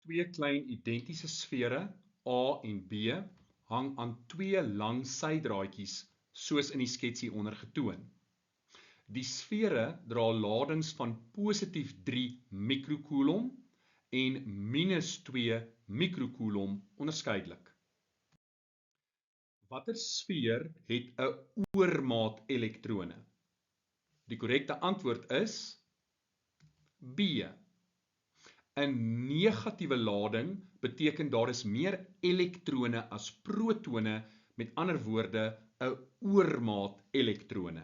Twee klein identiese sfere, A en B, hang aan twee lang sydraadjies, soos in die skets hieronder getoon. Die sfere dra ladings van positief 3 mikrocoulomb en minus 2 mikrocoulomb onderskeidelik. Watter sfeer het 'n oormaat elektrone? Die korrekte antwoord is B. 'n negatiewe lading beteken daar is meer elektrone as protone, met ander woorde 'n oormaat elektrone.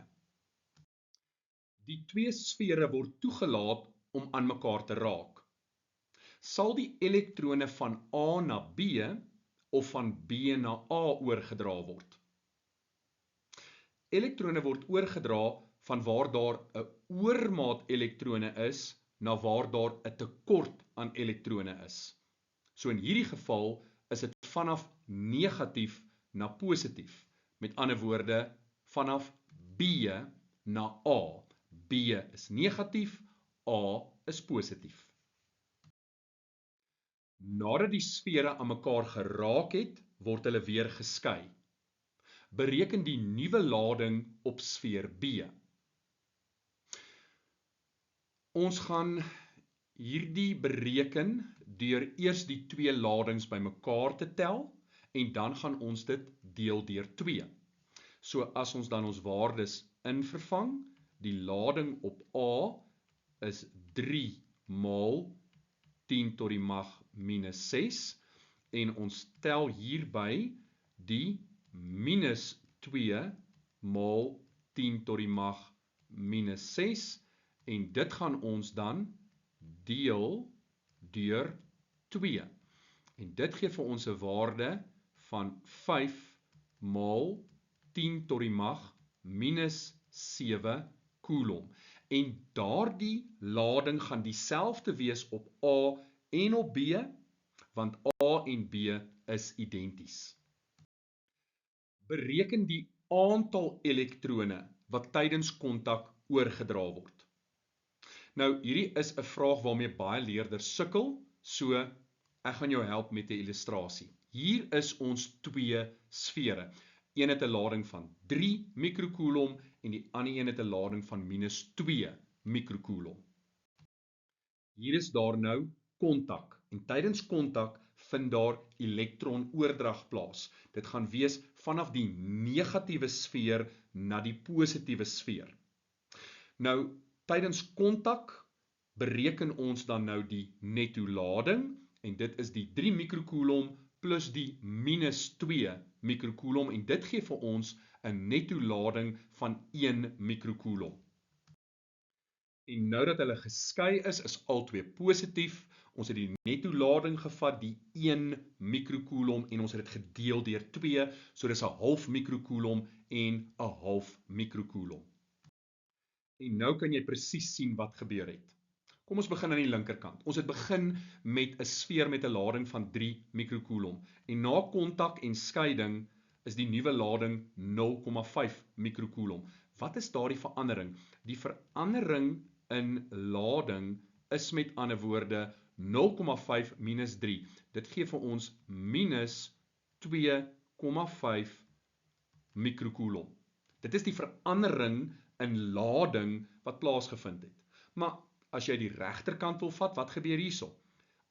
Die twee sfere word toegelaat om aan mekaar te raak. Sal die elektrone van A na B of van B na A oorgedra word? Elektrone word oorgedra van waar daar 'n oormaat elektrone is na waar daar 'n tekort aan elektrone is. So in hierdie geval is dit vanaf negatief na positief. Met ander woorde, vanaf B na A. B is negatief, A is positief. Nadat die sfere aan mekaar geraak het, word hulle weer geskei. Bereken die nuwe lading op sfeer B. Ons gaan hierdie bereken deur eers die twee ladings bymekaar te tel en dan gaan ons dit deel deur 2. So as ons dan ons waardes invervang, die lading op A is 3 maal 10 tot die mag minus 6 en ons tel hierby die minus 2 maal 10 tot die mag minus 6 en dit gaan ons dan deel deur 2. En dit gee vir ons 'n waarde van 5 maal 10 tot die mag minus 7 coulomb. En daardie lading gaan dieselfde wees op A en op B, want A en B is identies. Bereken die aantal elektrone wat tydens kontak oorgedra word. Nou, hierdie is 'n vraag waarmee baie leerders sukkel, so ek gaan jou help met 'n illustrasie. Hier is ons twee sfere. Een het 'n lading van 3 mikrocoulomb en die ander een het 'n lading van minus 2 mikrocoulomb. Hier is daar nou kontak en tydens kontak vind daar elektronoordrag plaas. Dit gaan wees vanaf die negatiewe sfeer na die positiewe sfeer. Nou, tydens kontak bereken ons dan nou die netto lading en dit is die 3 mikrocoulomb plus die minus 2 mikrocoulomb en dit gee vir ons 'n netto lading van 1 mikrocoulomb. En nou dat hulle geskei is albei positief. Ons het die netto lading gevat, die 1 mikrocoulomb en ons het dit gedeel deur 2, so dis 'n half mikrocoulomb en 'n half mikrocoulomb. En nou kan jy presies sien wat gebeur het. Kom ons begin aan die linkerkant. Ons het begin met 'n sfeer met 'n lading van 3 mikrocoulomb. En na kontak en skeiding is die nuwe lading 0,5 mikrocoulomb. Wat is daardie verandering? Die verandering in lading is met ander woorde 0,5 minus 3. Dit gee vir ons minus 2,5 mikrocoulomb. Dit is die verandering in lading wat plaasgevind het. Maar as jy die regterkant wil vat, wat gebeur hierso?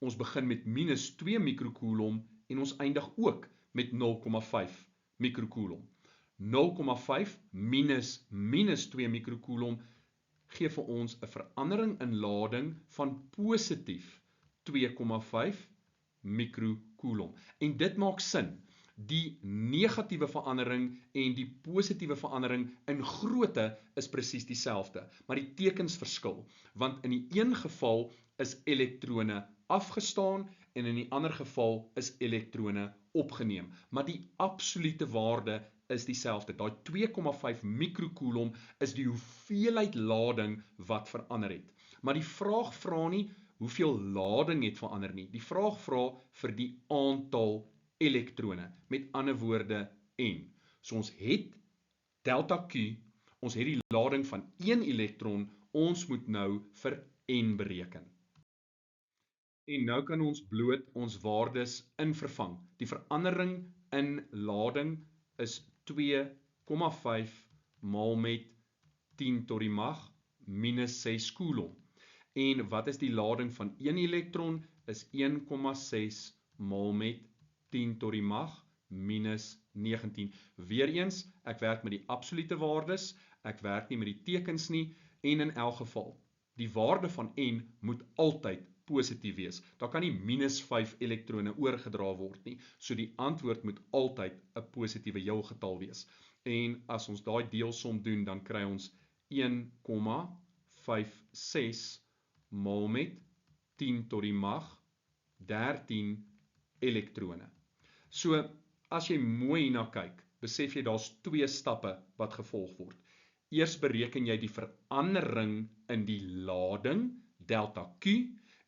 Ons begin met minus 2 mikrocoulomb en ons eindig ook met 0,5 mikrocoulomb. 0,5 minus minus 2 mikrocoulomb gee vir ons 'n verandering in lading van positief 2,5 mikrocoulomb. En dit maak sin. Die negatiewe verandering en die positiewe verandering in grootte is presies dieselfde, maar die tekens verskil, want in die een geval is elektrone afgestaan en in die ander geval is elektrone opgeneem, maar die absolute waarde is dieselfde. Daai 2,5 mikrocoulomb is die hoeveelheid lading wat verander het. Maar die vraag vra nie hoeveel lading het verander nie. Die vraag vra vir die aantal elektrone, met ander woorde N. So ons het delta Q, ons het die lading van 1 elektron, ons moet nou vir N bereken. En nou kan ons bloot ons waardes invervang. Die verandering in lading is 2,5 maal met 10 tot die mag minus 6 coulomb. En wat is die lading van 1 elektron? Is 1,6 maal met 10 tot die mag minus 19. Weereens, ek werk met die absolute waardes, ek werk nie met die tekens nie, en in elk geval, die waarde van n moet altyd positief wees. Daar kan nie minus 5 elektrone oorgedra word nie, so die antwoord moet altyd 'n positiewe heelgetal wees. En as ons daai deelsom doen, dan kry ons 1,56 maal met 10 tot die mag 13 elektrone. So, as jy mooi hierna kyk, besef jy daar's 2 stappe wat gevolg word. Eers bereken jy die verandering in die lading, delta Q,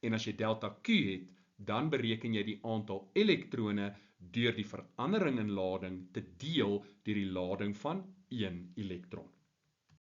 en as jy delta Q het, dan bereken jy die aantal elektrone deur die verandering in lading te deel deur die lading van 1 elektron.